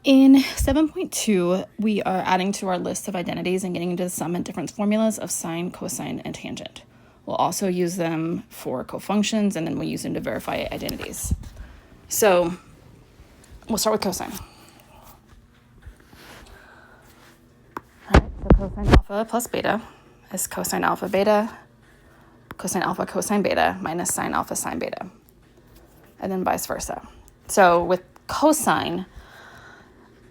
In 7.2, we are adding to our list of identities and getting into the sum and difference formulas of sine, cosine, and tangent. We'll also use them for cofunctions, and then we'll use them to verify identities. So we'll start with cosine. All right, so cosine alpha plus beta is cosine alpha beta, cosine beta minus sine alpha sine beta, and then vice versa. So with cosine,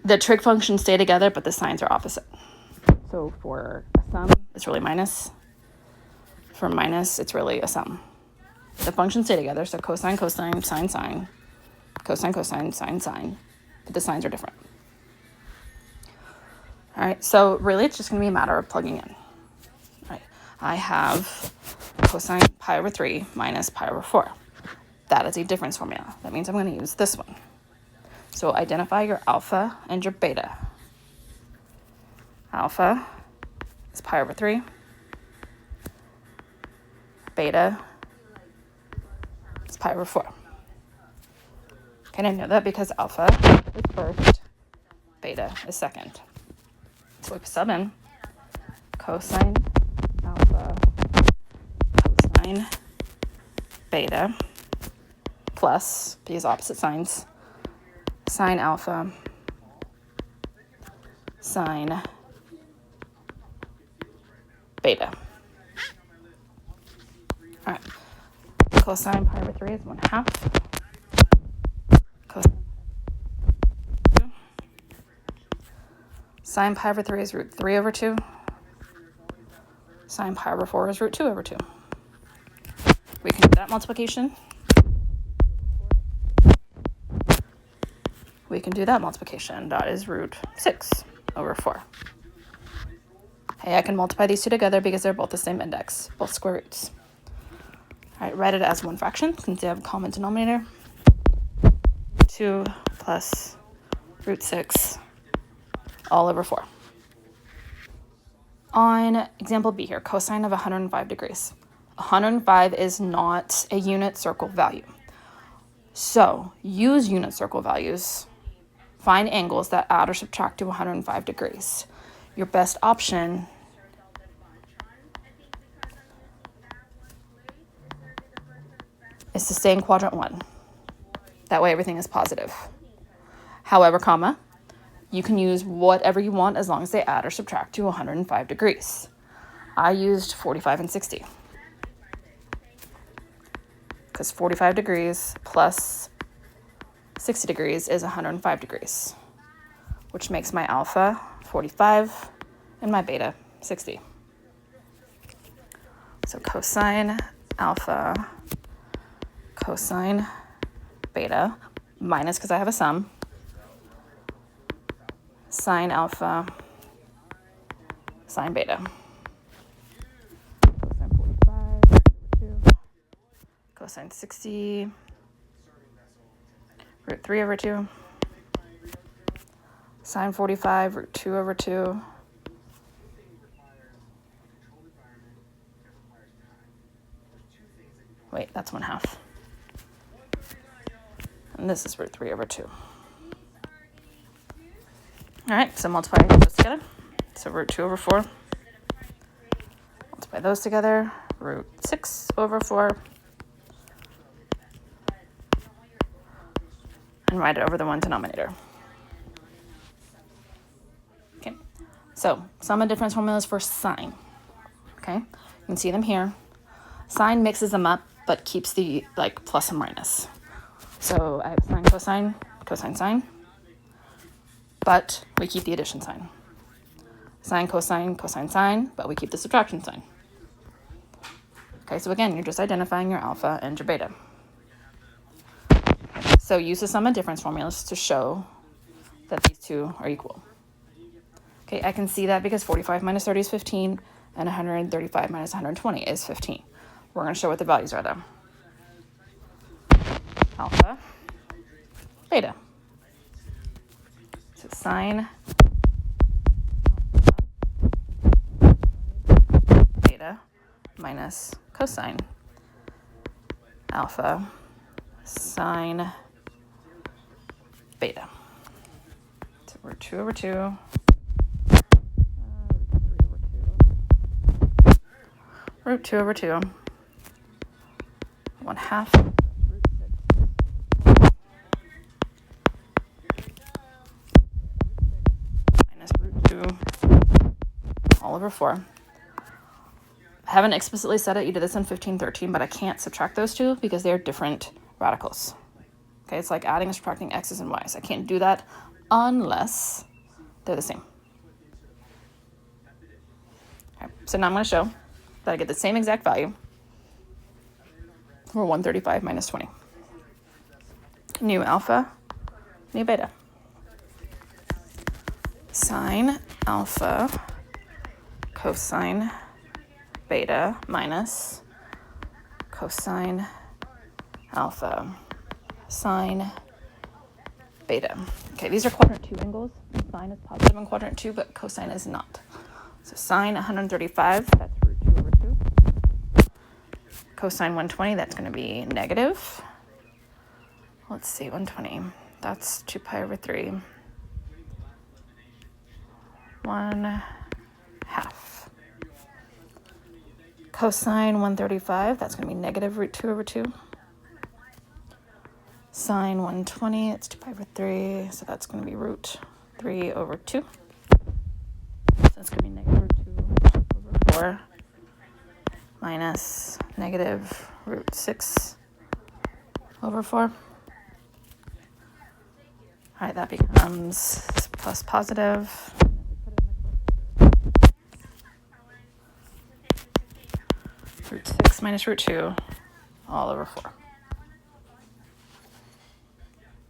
the trig functions stay together, but the signs are opposite. So for a sum, it's really minus. For minus, it's really a sum. The functions stay together, so cosine, cosine, sine, sine, cosine, cosine, sine, sine, but the signs are different. All right, so really it's just going to be a matter of plugging in. All right, I have cosine pi over 3 minus pi over 4. That is a difference formula. That means I'm going to use this one. So identify your alpha and your beta. Alpha is pi over 3. Beta is pi over 4. Okay, I know that because alpha is first, beta is second. So we sub in cosine alpha cosine beta plus these opposite signs, sine alpha sine beta. All right, cosine pi over 3 is 1/2. Cosine sine pi over 3 is root 3 over 2. Sine pi over 4 is root 2 over 2. We can do that multiplication. That is root 6 over 4. Hey, I can multiply these two together because they're both the same index, both square roots. All right, write it as one fraction since they have a common denominator. 2 plus root 6 all over 4. On example B here, cosine of 105 degrees. 105 is not a unit circle value. So use unit circle values. Find angles that add or subtract to 105 degrees. Your best option is to stay in quadrant 1. That way everything is positive. However, comma, you can use whatever you want as long as they add or subtract to 105 degrees. I used 45 and 60. Because 45 degrees plus 60 degrees is 105 degrees, which makes my alpha 45 and my beta 60. So cosine alpha cosine beta minus, because I have a sum, sine alpha sine beta. Cosine 45, 2. Cosine 60, root 3 over 2. Sine 45, root 2 over 2. Wait, that's 1/2. And this is root 3 over 2. All right, so multiply those together. So root 2 over 4. Multiply those together. Root 6 over 4. And write it over the one denominator. Okay, so sum and difference formulas for sine. Okay, you can see them here. Sine mixes them up, but keeps the plus and minus. So I have sine, cosine, cosine, sine, but we keep the addition sign. Sine, cosine, cosine, sine, but we keep the subtraction sign. Okay, so again, you're just identifying your alpha and your beta. So use the sum and difference formulas to show that these two are equal. Okay, I can see that because 45 minus 30 is 15, and 135 minus 120 is 15. We're going to show what the values are, though. Alpha, beta. So sine beta minus cosine alpha sine beta. root 2 over 2. Root 2 over 2. 1/2. Minus root 2 all over 4. I haven't explicitly said it. You did this in 1513, but I can't subtract those two because they're different radicals. Okay, it's like adding and subtracting x's and y's. I can't do that unless they're the same. Okay, so now I'm going to show that I get the same exact value for 135 minus 20. New alpha, new beta. Sine alpha cosine beta minus cosine alpha sine beta. Okay, these are quadrant 2 angles. Sine is positive in quadrant 2, but cosine is not. So sine 135, that's root 2 over 2. Cosine 120, that's going to be negative. Let's see, 120. That's 2 pi over 3. 1/2. Cosine 135, that's going to be negative root 2 over 2. Sine 120, it's 2 pi over 3, so that's going to be root 3 over 2. So that's going to be negative root 2 over 4 minus negative root 6 over 4. All right, that becomes plus positive. Root 6 minus root 2 all over 4.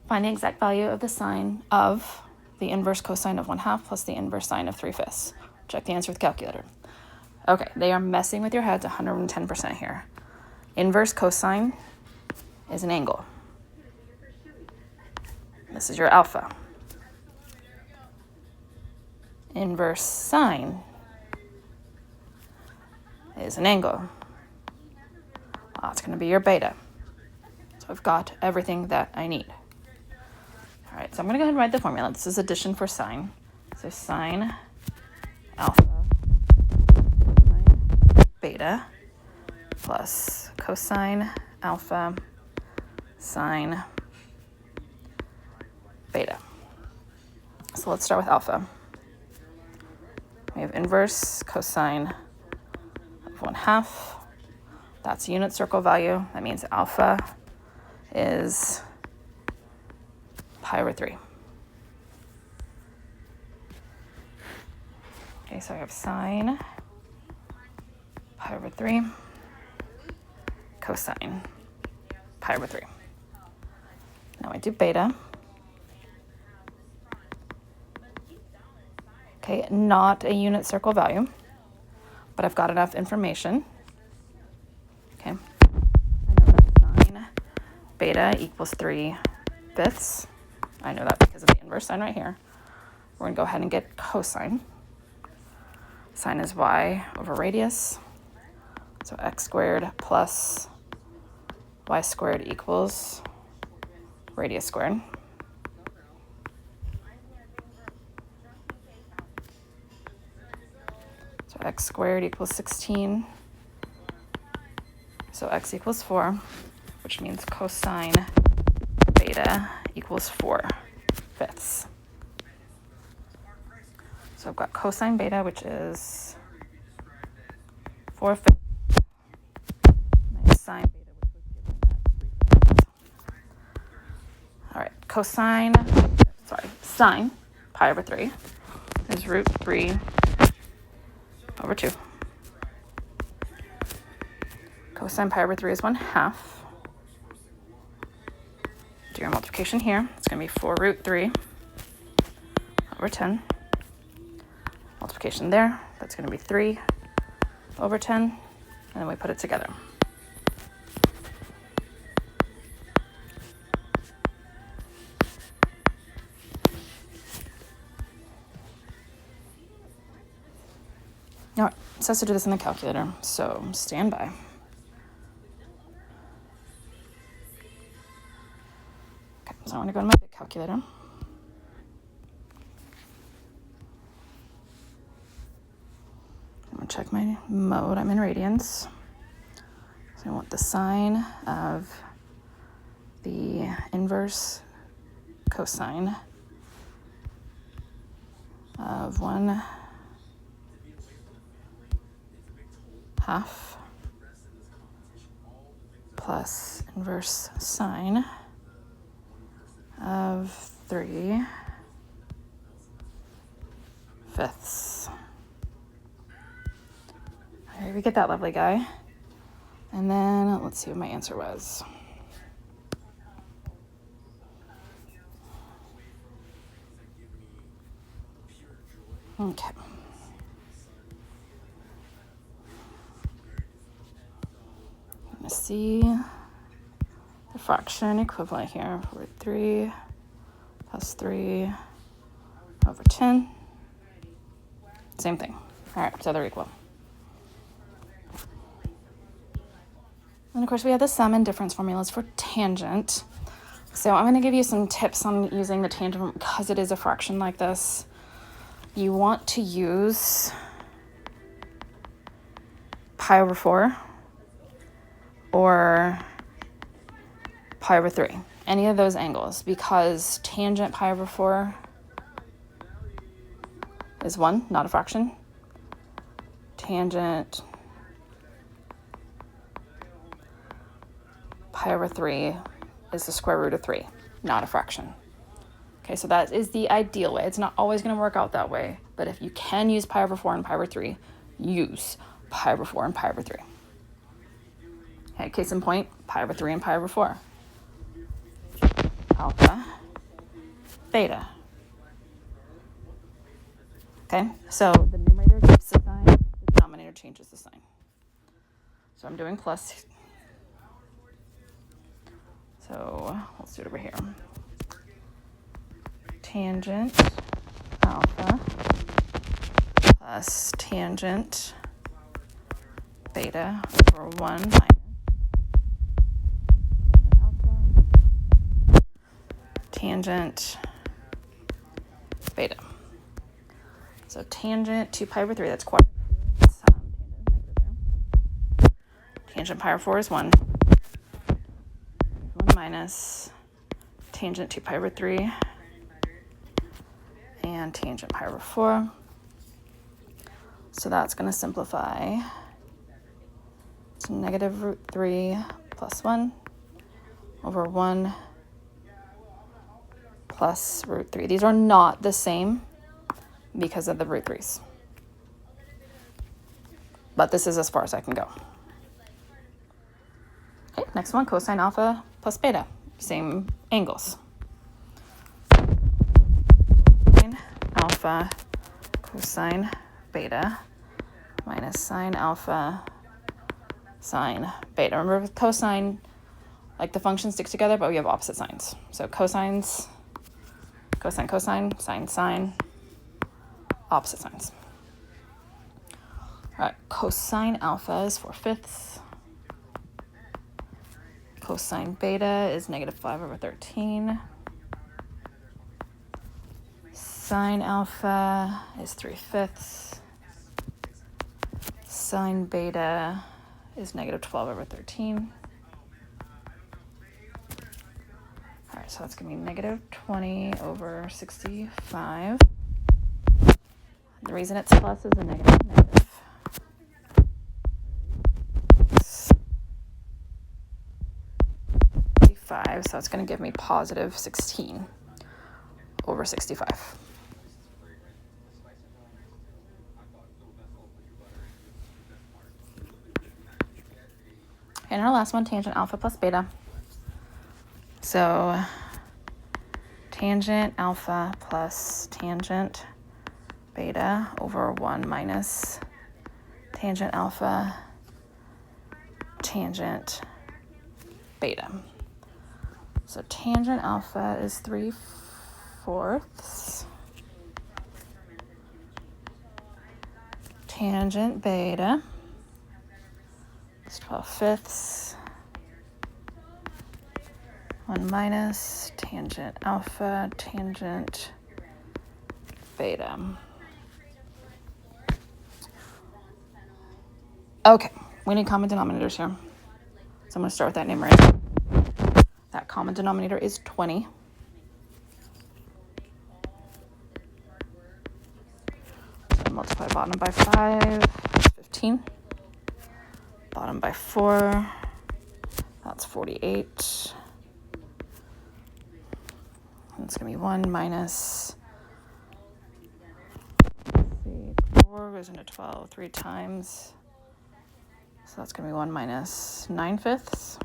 Find the exact value of the sine of the inverse cosine of 1/2 plus the inverse sine of 3/5. Check the answer with calculator. Okay, they are messing with your heads 110% here. Inverse cosine is an angle. This is your alpha. Inverse sine is an angle. That's going to be your beta. So I've got everything that I need. All right, so I'm going to go ahead and write the formula. This is addition for sine. So sine alpha sine beta plus cosine alpha sine beta. So let's start with alpha. We have inverse cosine of 1/2. That's a unit circle value. That means alpha is pi over 3. Okay, so I have sine pi over 3, cosine pi over 3. Now I do beta. Okay, not a unit circle value, but I've got enough information. Okay, I know that sine beta equals 3/5. I know that because of the inverse sine right here. We're going to go ahead and get cosine. Sine is y over radius. So x squared plus y squared equals radius squared. So x squared equals 16. So x equals 4, which means cosine beta equals 4/5. So I've got cosine beta, which is 4/5, minus sine beta, which was given at 3/5. All right, sine pi over 3 is root 3 over 2. Cosine pi over 3 is 1/2. Do your multiplication here. It's going to be 4 root 3 over 10. Multiplication there. That's going to be 3 over 10. And then we put it together. All right, it says to do this in the calculator, so stand by. Okay, so I'm going to go to my big calculator. check my mode. I'm in radians. So I want the sine of the inverse cosine of 1/2 plus inverse sine of 3/5. There we get that lovely guy. And then let's see what my answer was. Okay. Let's see the fraction equivalent here. Root 3 plus 3 over 10. Same thing. All right, so they're equal. And of course, we have the sum and difference formulas for tangent. So I'm going to give you some tips on using the tangent because it is a fraction like this. You want to use pi over 4 or pi over 3, any of those angles, because tangent pi over 4 is 1, not a fraction. Tangent pi over 3 is the square root of 3, not a fraction. Okay, so that is the ideal way. It's not always going to work out that way, but if you can use pi over 4 and pi over 3, use pi over 4 and pi over 3. Okay, case in point, pi over 3 and pi over 4. Alpha, beta. Okay, so the numerator keeps the sign, the denominator changes the sign. So I'm doing plus. So let's do it over here. Tangent alpha plus tangent beta over 1 minus alpha tangent beta. So tangent 2 pi over 3, that's quadrant. Tangent pi over 4 is 1. 1 minus tangent 2 pi over 3 and tangent pi over 4. So that's going to simplify to negative root 3 plus 1 over 1 plus root 3. These are not the same because of the root 3's. But this is as far as I can go. Okay, next one, cosine alpha plus beta. Same angles. Cosine alpha cosine beta minus sine alpha sine beta. Remember with cosine, like the functions stick together, but we have opposite signs. So cosines, cosine, cosine, sine, sine, opposite signs. All right, cosine alpha is 4/5. Cosine beta is negative 5 over 13. Sine alpha is 3/5. Sine beta is negative 12 over 13. All right, so that's going to be negative 20 over 65. The reason it's plus is a negative. 65, so it's going to give me positive 16 over 65. And our last one, tangent alpha plus beta. So tangent alpha plus tangent beta over 1 minus tangent alpha tangent beta. So tangent alpha is 3/4. Tangent beta is 12/5. 1 minus tangent alpha tangent beta. Okay, we need common denominators here. So I'm going to start with that numerator. That common denominator is 20. So multiply bottom by 5, that's 15. Bottom by 4, that's 48. And it's going to be 1 minus, 4 goes into 12 3 times. So that's going to be 1 minus 9/5.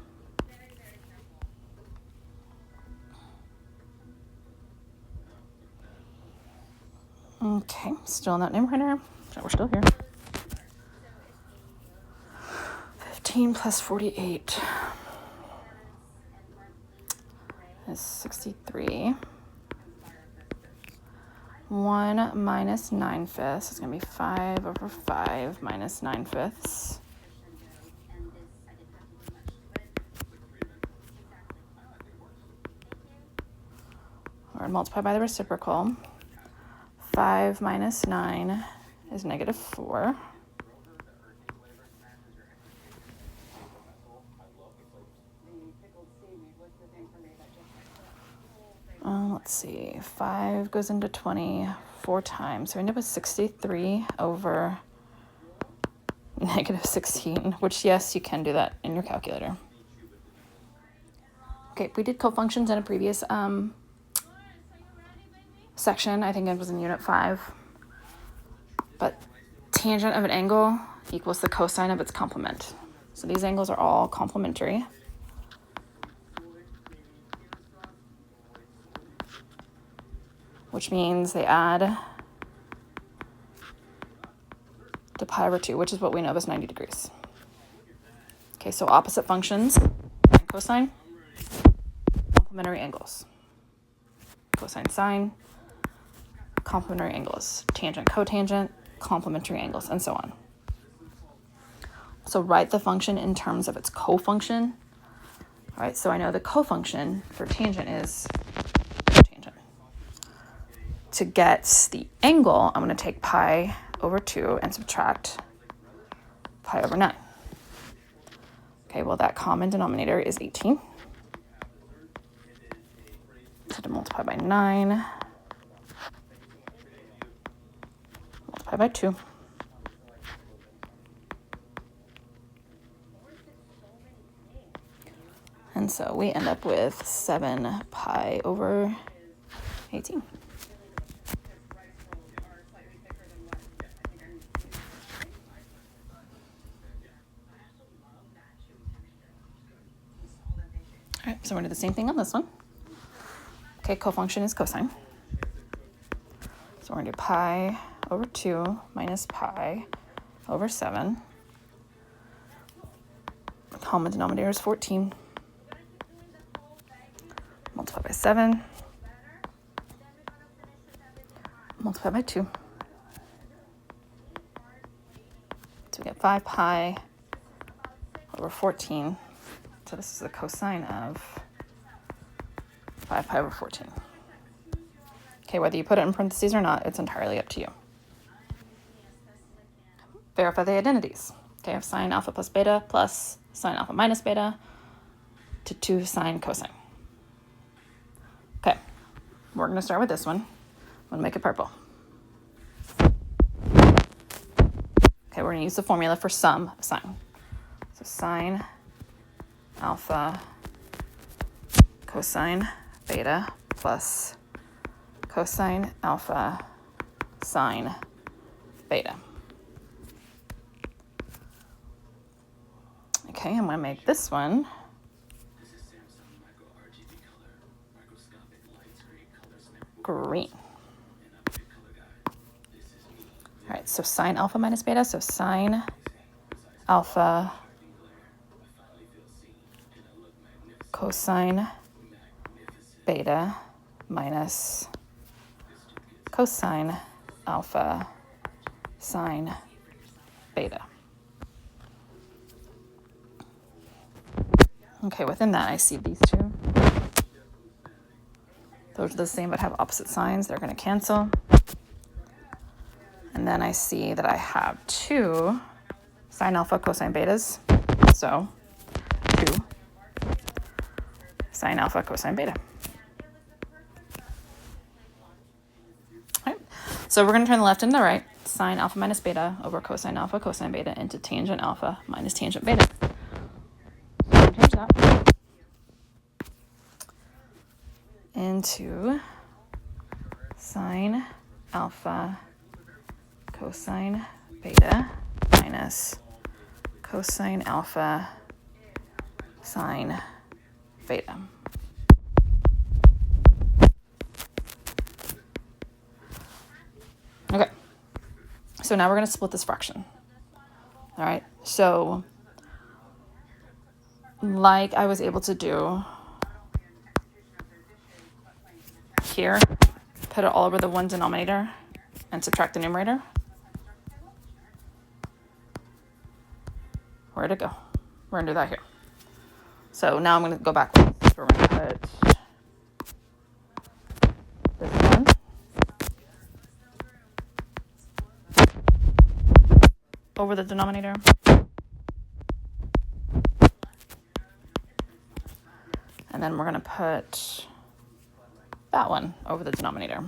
Okay, still in that numerator. So we're still here. 15 plus 48 is 63. 1 minus 9/5 is going to be 5 over 5 minus 9/5. We're going to multiply by the reciprocal. 5 minus 9 is negative 4. Let's see, 5 goes into 20 4 times. So we end up with 63 over negative 16, which, yes, you can do that in your calculator. Okay, we did cofunctions in a previous section. I think it was in Unit 5. But tangent of an angle equals the cosine of its complement. So these angles are all complementary. Which means they add to pi over 2, which is what we know is 90 degrees. Okay, so opposite functions, cosine, complementary angles. Cosine, sine, complementary angles. Tangent, cotangent, complementary angles, and so on. So write the function in terms of its cofunction. All right, so I know the cofunction for tangent is cotangent. To get the angle, I'm going to take pi over 2 and subtract pi over 9. Okay, well, that common denominator is 18. So to multiply by 9, multiply by 2. And so we end up with 7 pi over 18. All right, so we're going to do the same thing on this one. Okay, cofunction is cosine. So we're going to do pi over 2 minus pi over 7. The common denominator is 14. Multiply by 7. Multiply by 2. So we get 5 pi over 14. So this is the cosine of 5 pi over 14. Okay, whether you put it in parentheses or not, it's entirely up to you. Verify the identities. Okay, I have sine alpha plus beta plus sine alpha minus beta to 2 sine cosine. Okay, we're going to start with this one. I'm going to make it purple. Okay, we're going to use the formula for sum of sine. So sine alpha cosine beta plus cosine alpha sine beta. Okay, I'm going to make this one green. All right, so sine alpha minus beta, so sine alpha cosine beta minus cosine alpha sine beta. Okay, within that I see these two. Those are the same but have opposite signs. They're going to cancel. And then I see that I have 2 sine alpha, cosine betas. So 2 sine alpha, cosine beta. All right. So we're going to turn the left into the right. Sine alpha minus beta over cosine alpha, cosine beta into tangent alpha minus tangent beta. So change that into sine alpha cosine beta minus cosine alpha sine beta. Okay, so now we're going to split this fraction. All right, so like I was able to do here, put it all over the one denominator and subtract the numerator. Where'd it go? We're going to do that here. So now I'm going to go backwards. So we're going to put this one over the denominator. And then we're going to put that one over the denominator.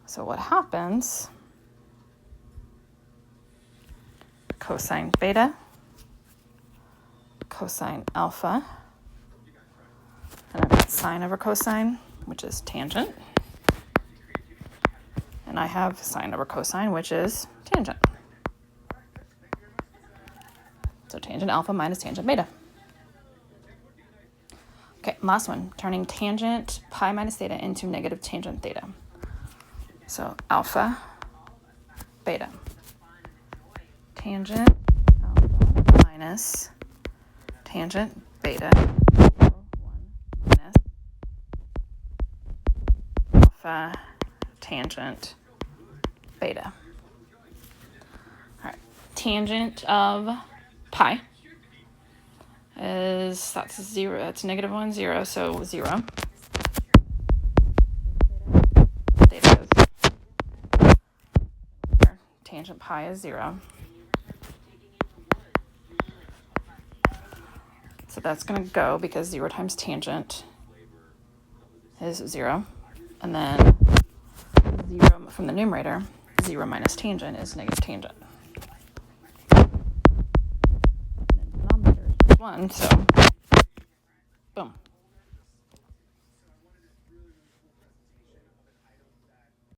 So what happens, cosine beta, cosine alpha, and I've got sine over cosine, which is tangent. And I have sine over cosine, which is tangent. So tangent alpha minus tangent beta. Okay, last one, turning tangent pi minus theta into negative tangent theta. So alpha, beta. Tangent alpha minus tangent beta. 1 minus alpha tangent beta. All right, tangent of pi is, that's 0, that's negative 1, 0, so 0. Tangent pi is 0. So that's going to go because 0 times tangent is 0. And then 0 from the numerator, 0 minus tangent is negative tangent. And then denominator is 1, so boom.